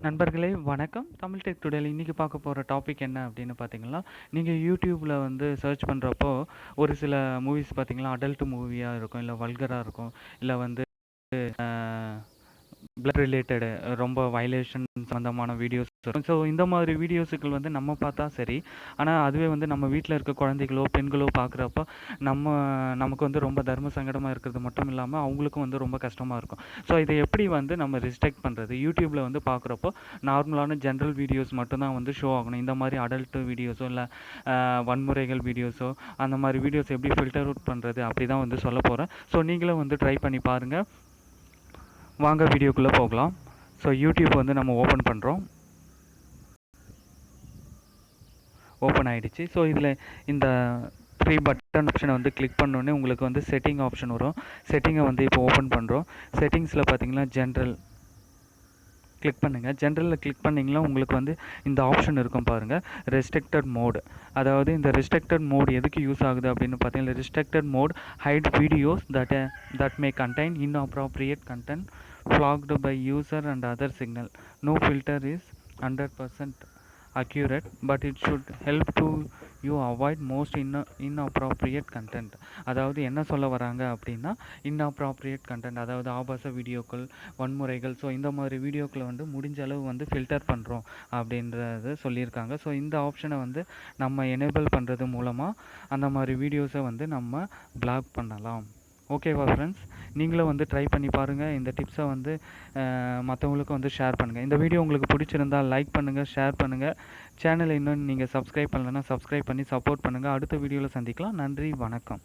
நண்பர்களே வணக்கம். தமிழ் டெக் டுடேல இன்னைக்கு பார்க்க போற டாபிக் என்ன அப்படின்னு பார்த்தீங்கன்னா, நீங்க YouTubeல வந்து சர்ச் பண்றப்போ, ஒரு சில மூவிஸ் பார்த்தீங்கன்னா, அடல்ட் மூவியா இருக்கும், இல்ல வல்கரா இருக்கும், இல்ல வந்து அ பிளட் ரிலேட்டடு ரொம்ப வயலேஷன் சம்மந்தமான வீடியோஸ் வரும். ஸோ இந்த மாதிரி வீடியோஸுகள் வந்து நம்ம பார்த்தா சரி. ஆனா அதுவே வந்து நம்ம வீட்ல இருக்க குழந்தைகளோ, பெண்களோ பார்க்குறப்போ, நம்ம நமக்கு வந்து ரொம்ப தர்ம சங்கடமா இருக்கிறது மட்டும் இல்லாம, அவங்களுக்கும் வந்து ரொம்ப கஷ்டமா இருக்கும். ஸோ இதை எப்படி வந்து நம்ம ரிஸ்ட்ரிக்ட் பண்றது? YouTubeல வந்து பார்க்குறப்போ, நார்மலான ஜென்ரல் வீடியோஸ் மட்டும் தான் வந்து ஷோ ஆகணும். இந்த மாதிரி அடல்ட் வீடியோஸோ, இல்ல வன்முறைகள் வீடியோஸோ, அந்த மாதிரி வீடியோஸ் எப்படி ஃபில்டர் அவுட் பண்றது? அப்படி தான் வந்து சொல்லப் போறேன். ஸோ நீங்களும் வந்து ட்ரை பண்ணி பாருங்க. வாங்க வீடியோக்குள்ளே போகலாம். ஸோ யூடியூப் வந்து நம்ம ஓப்பன் பண்ணுறோம். ஓப்பன் ஆகிடுச்சு. ஸோ இதில் இந்த 3 பட்டன் ஆப்ஷனை வந்து கிளிக் பண்ணோடனே உங்களுக்கு வந்து செட்டிங் ஆப்ஷன் வரும். செட்டிங்கை வந்து இப்போ ஓப்பன் பண்ணுறோம். செட்டிங்ஸில் பார்த்தீங்கன்னா ஜென்ரல் கிளிக் பண்ணுங்கள். ஜென்ரலில் கிளிக் பண்ணிங்கன்னா உங்களுக்கு வந்து இந்த ஆப்ஷன் இருக்கும் பாருங்கள், ரெஸ்ட்ரிக்டட் மோடு. அதாவது இந்த ரெஸ்ட்ரிக்டட் மோடு எதுக்கு யூஸ் ஆகுது அப்படின்னு பார்த்தீங்கன்னா, restricted mode hide videos that may contain inappropriate content flagged by user and other signal. No filter is 100% accurate, but it should help to you avoid most inappropriate content. அதாவது என்ன சொல்ல வராங்க அப்படின்னா, inappropriate content அதாவது ஆபாச வீடியோக்கள், வன்முறைகள், so இந்த மாதிரி வீடியோக்களை வந்து முடிஞ்ச அளவு வந்து ஃபில்டர் பண்ணுறோம் அப்படின்றத சொல்லியிருக்காங்க. ஸோ இந்த ஆப்ஷனை வந்து நம்ம எனேபிள் பண்ணுறது மூலமாக அந்த மாதிரி வீடியோஸை வந்து நம்ம பிளாக் பண்ணலாம். ஓகேவா ஃப்ரெண்ட்ஸ்? நீங்களும் வந்து ட்ரை பண்ணி பாருங்கள். இந்த டிப்ஸை வந்து மற்றவங்களுக்கும் வந்து ஷேர் பண்ணுங்கள். இந்த வீடியோ உங்களுக்கு பிடிச்சிருந்தால் லைக் பண்ணுங்கள், ஷேர் பண்ணுங்கள். சேனலை இன்னும் நீங்கள் சப்ஸ்கிரைப் பண்ணலைன்னா சப்ஸ்கிரைப் பண்ணி சப்போர்ட் பண்ணுங்கள். அடுத்த வீடியோவில் சந்திக்கலாம். நன்றி, வணக்கம்.